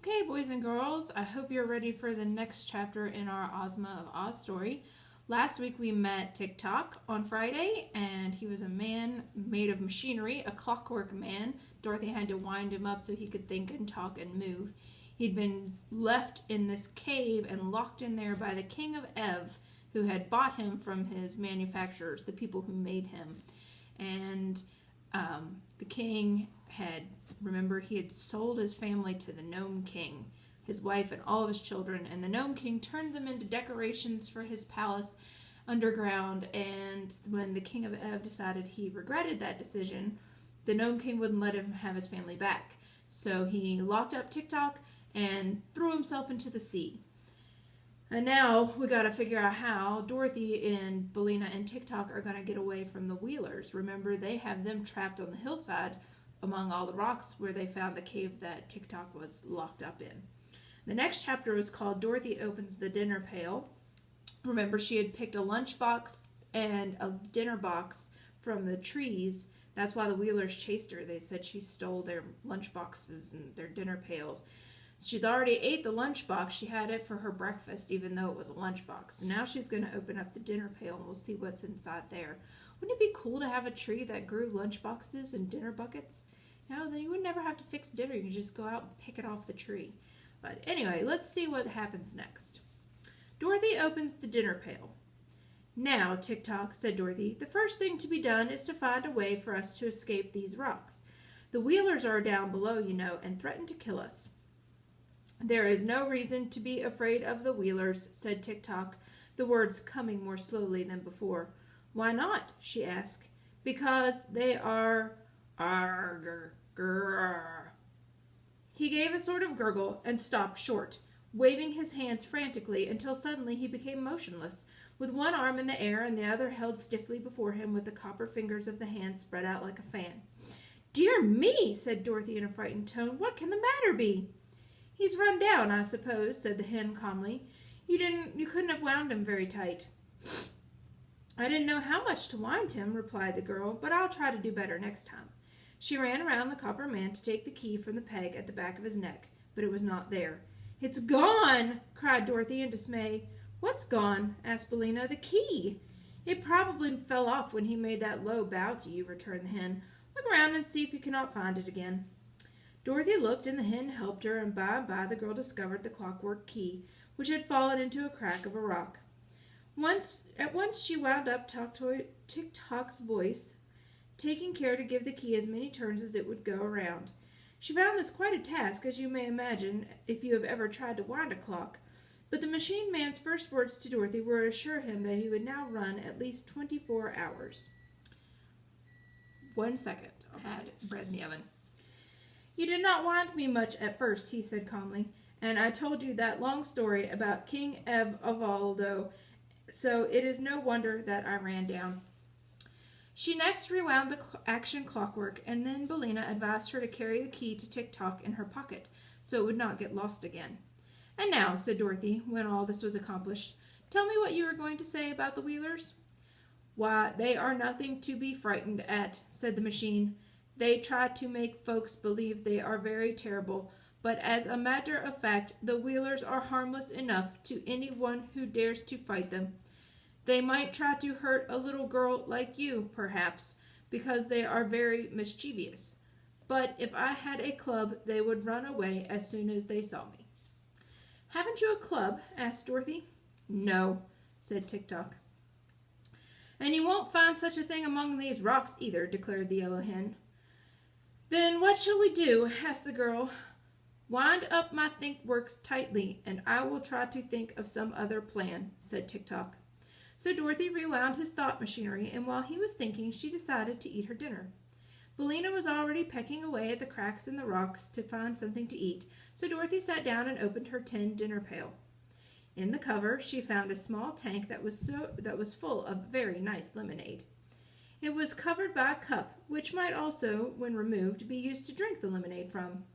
Okay, boys and girls, I hope you're ready for the next chapter in our Ozma of Oz story. Last week we met Tik-Tok on Friday, and he was a man made of machinery, a clockwork man. Dorothy had to wind him up so he could think and talk and move. He'd been left in this cave and locked in there by the King of Ev, who had bought him from his manufacturers, the people who made him. And the king he had sold his family to the Gnome King, his wife and all of his children, and the Gnome King turned them into decorations for his palace underground. And when the King of Ev decided he regretted that decision, the Gnome King wouldn't let him have his family back. So he locked up Tik-Tok and threw himself into the sea. And now we got to figure out how Dorothy and Billina and Tik-Tok are going to get away from the Wheelers. Remember, they have them trapped on the hillside among all the rocks where they found the cave that Tik-Tok was locked up in. The next chapter was called Dorothy Opens the Dinner Pail. Remember, she had picked a lunchbox and a dinner box from the trees. That's why the Wheelers chased her. They said she stole their lunchboxes and their dinner pails. She'd already ate the lunchbox. She had it for her breakfast, even though it was a lunchbox. So now she's going to open up the dinner pail, and we'll see what's inside there. Wouldn't it be cool to have a tree that grew lunchboxes and dinner buckets? You know, then you would never have to fix dinner. You could just go out and pick it off the tree. But anyway, let's see what happens next. Dorothy opens the dinner pail. Now, Tik-Tok, said Dorothy, the first thing to be done is to find a way for us to escape these rocks. The Wheelers are down below, you know, and threaten to kill us. There is no reason to be afraid of the Wheelers, said Tik-Tok, the words coming more slowly than before. Why not? She asked. Because they are... He gave a sort of gurgle and stopped short, waving his hands frantically until suddenly he became motionless, with one arm in the air and the other held stiffly before him with the copper fingers of the hand spread out like a fan. Dear me, said Dorothy in a frightened tone, what can the matter be? He's run down, I suppose, said the hen calmly. You couldn't have wound him very tight. I didn't know how much to wind him, replied the girl, but I'll try to do better next time. She ran around the copper man to take the key from the peg at the back of his neck, but it was not there. It's gone, cried Dorothy in dismay. What's gone? asked Billina. The key. It probably fell off when he made that low bow to you, returned the hen. Look around and see if you cannot find it again. Dorothy looked, and the hen helped her, and by the girl discovered the clockwork key, which had fallen into a crack of a rock. At once she wound up Tik-Tok's voice, taking care to give the key as many turns as it would go around. She found this quite a task, as you may imagine, if you have ever tried to wind a clock, but the machine man's first words to Dorothy were to assure him that he would now run at least 24 hours. 1 second. I had bread in the oven. You did not wind me much at first, he said calmly, and I told you that long story about King Ev of Aldo, so it is no wonder that I ran down. She next rewound the action clockwork, and then Billina advised her to carry the key to Tik-Tok in her pocket, so it would not get lost again. And now, said Dorothy, when all this was accomplished, tell me what you were going to say about the Wheelers. Why, they are nothing to be frightened at, said the machine. They try to make folks believe they are very terrible, but as a matter of fact, the Wheelers are harmless enough to anyone who dares to fight them. They might try to hurt a little girl like you, perhaps, because they are very mischievous. But if I had a club, they would run away as soon as they saw me. Haven't you a club? Asked Dorothy. No, said Tik-Tok. And you won't find such a thing among these rocks either, declared the yellow hen. Then what shall we do? Asked the girl. Wind up my think-works tightly, and I will try to think of some other plan, said Tik-Tok. So Dorothy rewound his thought machinery, and while he was thinking, she decided to eat her dinner. Billina was already pecking away at the cracks in the rocks to find something to eat, so Dorothy sat down and opened her tin dinner pail. In the cover, she found a small tank that was full of very nice lemonade. It was covered by a cup, which might also, when removed, be used to drink the lemonade from.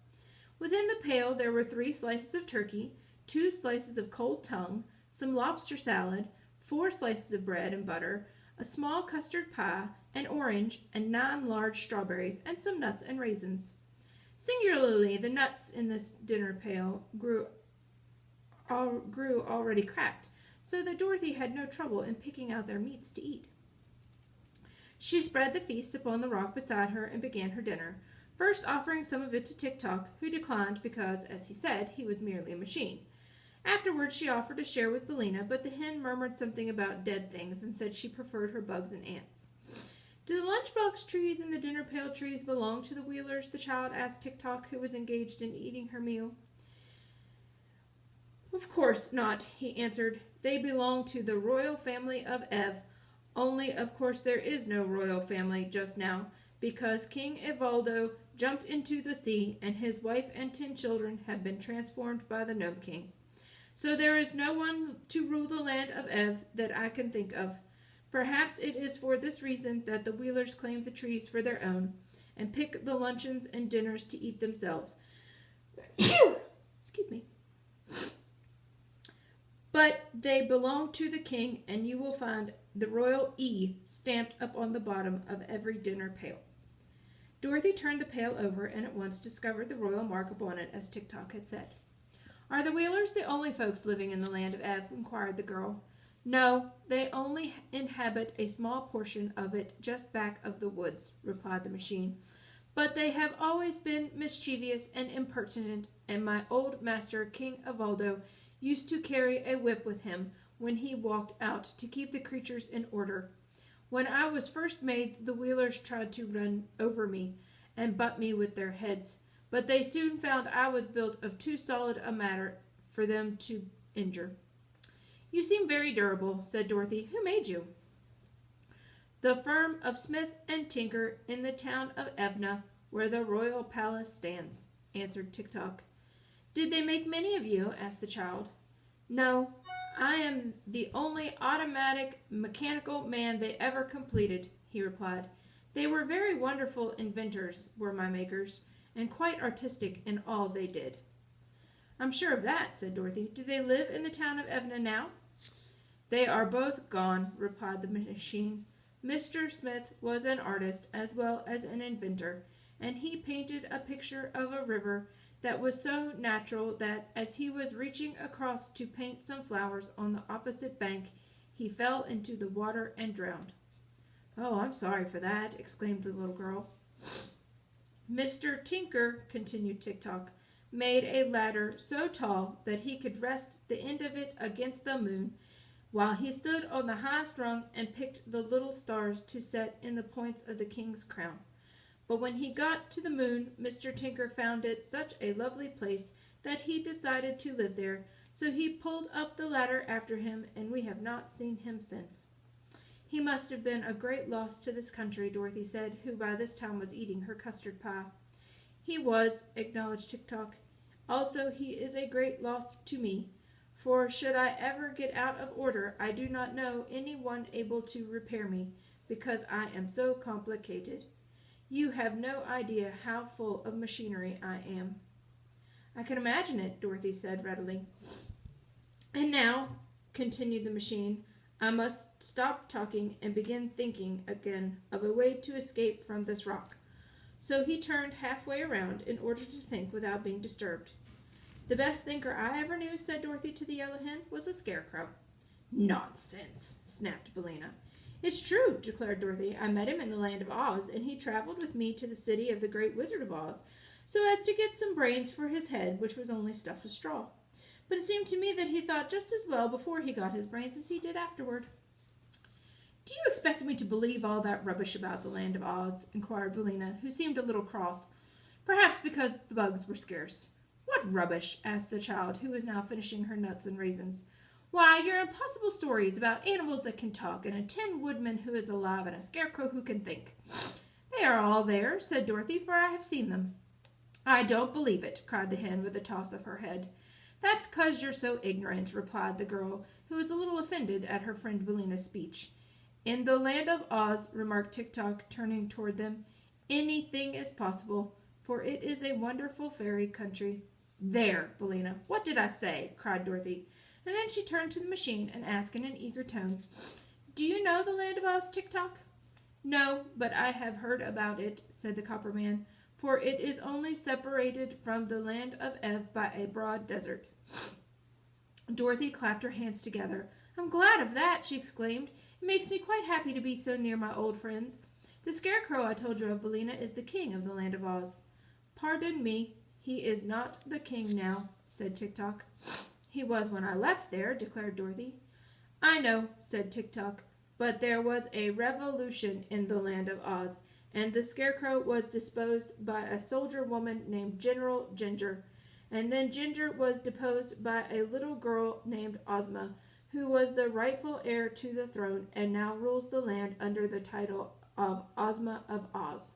Within the pail there were 3 slices of turkey, 2 slices of cold tongue, some lobster salad, 4 slices of bread and butter, a small custard pie, an orange, and 9 large strawberries, and some nuts and raisins. Singularly, the nuts in this dinner pail grew already cracked, so that Dorothy had no trouble in picking out their meats to eat. She spread the feast upon the rock beside her and began her dinner, first offering some of it to Tik-Tok, who declined because, as he said, he was merely a machine. Afterwards, she offered to share with Billina, but the hen murmured something about dead things and said she preferred her bugs and ants. Do the lunchbox trees and the dinner pail trees belong to the Wheelers? The child asked Tik-Tok, who was engaged in eating her meal. Of course not, he answered. They belong to the royal family of Ev. Only, of course, there is no royal family just now, because King Evaldo jumped into the sea, and his wife and 10 children have been transformed by the Gnome King. So there is no one to rule the land of Ev that I can think of. Perhaps it is for this reason that the Wheelers claim the trees for their own, and pick the luncheons and dinners to eat themselves. Excuse me. But they belong to the king, and you will find the royal E stamped up on the bottom of every dinner pail. Dorothy turned the pail over and at once discovered the royal mark upon it, as Tik-Tok had said. Are the Wheelers the only folks living in the land of Ev? Inquired the girl. No, they only inhabit a small portion of it just back of the woods, replied the machine. But they have always been mischievous and impertinent, and my old master, King Evaldo, used to carry a whip with him when he walked out to keep the creatures in order. When I was first made, the Wheelers tried to run over me and butt me with their heads, but they soon found I was built of too solid a matter for them to injure. You seem very durable, said Dorothy. Who made you? The firm of Smith and Tinker in the town of Evna, where the royal palace stands, answered Tik-Tok. Did they make many of you? Asked the child. No, I am the only automatic mechanical man they ever completed, he replied. They were very wonderful inventors, were my makers, and quite artistic in all they did. I'm sure of that, said Dorothy. Do they live in the town of Evna now? They are both gone, replied the machine. Mr. Smith was an artist as well as an inventor, and he painted a picture of a river that was so natural that, as he was reaching across to paint some flowers on the opposite bank, he fell into the water and drowned. Oh, I'm sorry for that, exclaimed the little girl. Mr. Tinker, continued Tik-Tok, made a ladder so tall that he could rest the end of it against the moon, while he stood on the highest rung and picked the little stars to set in the points of the king's crown. But when he got to the moon, Mr. Tinker found it such a lovely place that he decided to live there, so he pulled up the ladder after him, and we have not seen him since. He must have been a great loss to this country, Dorothy said, who by this time was eating her custard pie. He was, acknowledged Tik-Tok. Also, he is a great loss to me, for should I ever get out of order, I do not know any one able to repair me, because I am so complicated. You have no idea how full of machinery I am. I can imagine it, Dorothy said readily. And now, continued the machine, I must stop talking and begin thinking again of a way to escape from this rock. So he turned halfway around in order to think without being disturbed. The best thinker I ever knew, said Dorothy to the yellow hen, was a scarecrow. Nonsense, snapped Billina. It's true, declared Dorothy. I met him in the land of Oz, and he traveled with me to the city of the great Wizard of Oz, so as to get some brains for his head, which was only stuffed with straw. But it seemed to me that he thought just as well before he got his brains as he did afterward. Do you expect me to believe all that rubbish about the land of Oz? Inquired Billina, who seemed a little cross, perhaps because the bugs were scarce. What rubbish? Asked the child, who was now finishing her nuts and raisins. Why, your impossible stories about animals that can talk, and a tin woodman who is alive, and a scarecrow who can think. They are all there, said Dorothy, for I have seen them. I don't believe it, cried the hen with a toss of her head. That's 'cause you're so ignorant, replied the girl, who was a little offended at her friend Billina's speech. In the land of Oz, remarked Tik-Tok, turning toward them, anything is possible, for it is a wonderful fairy country. There, Billina, what did I say? Cried Dorothy. And then she turned to the machine and asked in an eager tone, Do you know the land of Oz, Tik-Tok? No, but I have heard about it, said the copper man, for it is only separated from the land of Ev by a broad desert. Dorothy clapped her hands together. I'm glad of that, she exclaimed. It makes me quite happy to be so near my old friends. The Scarecrow I told you of, Billina, is the king of the land of Oz. Pardon me, he is not the king now, said Tik-Tok. He was when I left there, declared Dorothy. I know, said Tik-Tok, but there was a revolution in the land of Oz, and the Scarecrow was disposed by a soldier woman named General Ginger, and then Ginger was deposed by a little girl named Ozma, who was the rightful heir to the throne and now rules the land under the title of Ozma of Oz.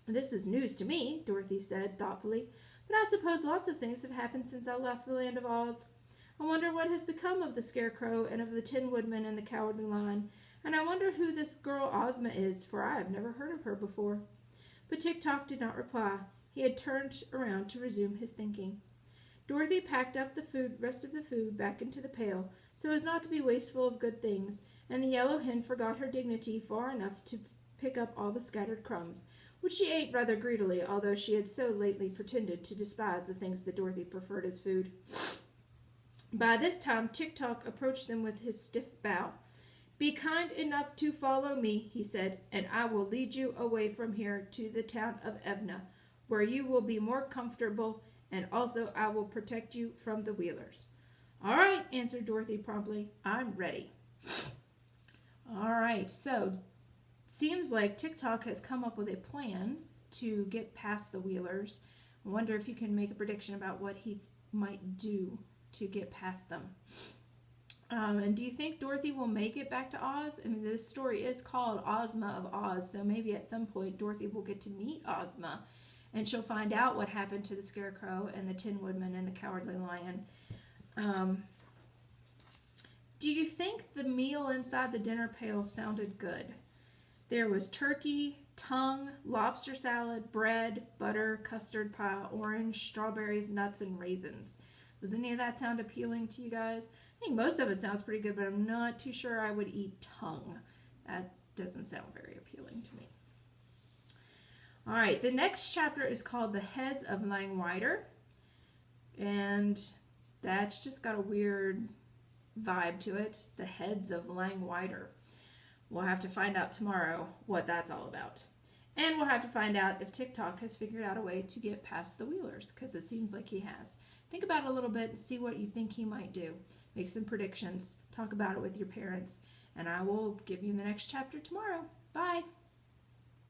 This is news to me, Dorothy said thoughtfully, but I suppose lots of things have happened since I left the land of Oz. I wonder what has become of the Scarecrow and of the Tin Woodman and the Cowardly Lion, and I wonder who this girl Ozma is, for I have never heard of her before. But Tik-Tok did not reply. He had turned around to resume his thinking. Dorothy packed up the rest of the food back into the pail, so as not to be wasteful of good things, and the yellow hen forgot her dignity far enough to pick up all the scattered crumbs, which she ate rather greedily, although she had so lately pretended to despise the things that Dorothy preferred as food. By this time, Tik-Tok approached them with his stiff bow. Be kind enough to follow me, he said, and I will lead you away from here to the town of Evna, where you will be more comfortable, and also I will protect you from the Wheelers. All right, answered Dorothy promptly. I'm ready. All right, so seems like Tik-Tok has come up with a plan to get past the Wheelers. I wonder if you can make a prediction about what he might do to get past them. And do you think Dorothy will make it back to Oz? I mean, this story is called Ozma of Oz, so maybe at some point Dorothy will get to meet Ozma, and she'll find out what happened to the Scarecrow and the Tin Woodman and the Cowardly Lion. Do you think the meal inside the dinner pail sounded good? There was turkey, tongue, lobster salad, bread, butter, custard pie, orange, strawberries, nuts, and raisins. Does any of that sound appealing to you guys? I think most of it sounds pretty good, but I'm not too sure I would eat tongue. That doesn't sound very appealing to me. All right, the next chapter is called The Heads of Langwider, and that's just got a weird vibe to it. The Heads of Langwider. We'll have to find out tomorrow what that's all about. And we'll have to find out if Tik-Tok has figured out a way to get past the Wheelers, because it seems like he has. Think about it a little bit and see what you think he might do. Make some predictions. Talk about it with your parents. And I will give you the next chapter tomorrow. Bye.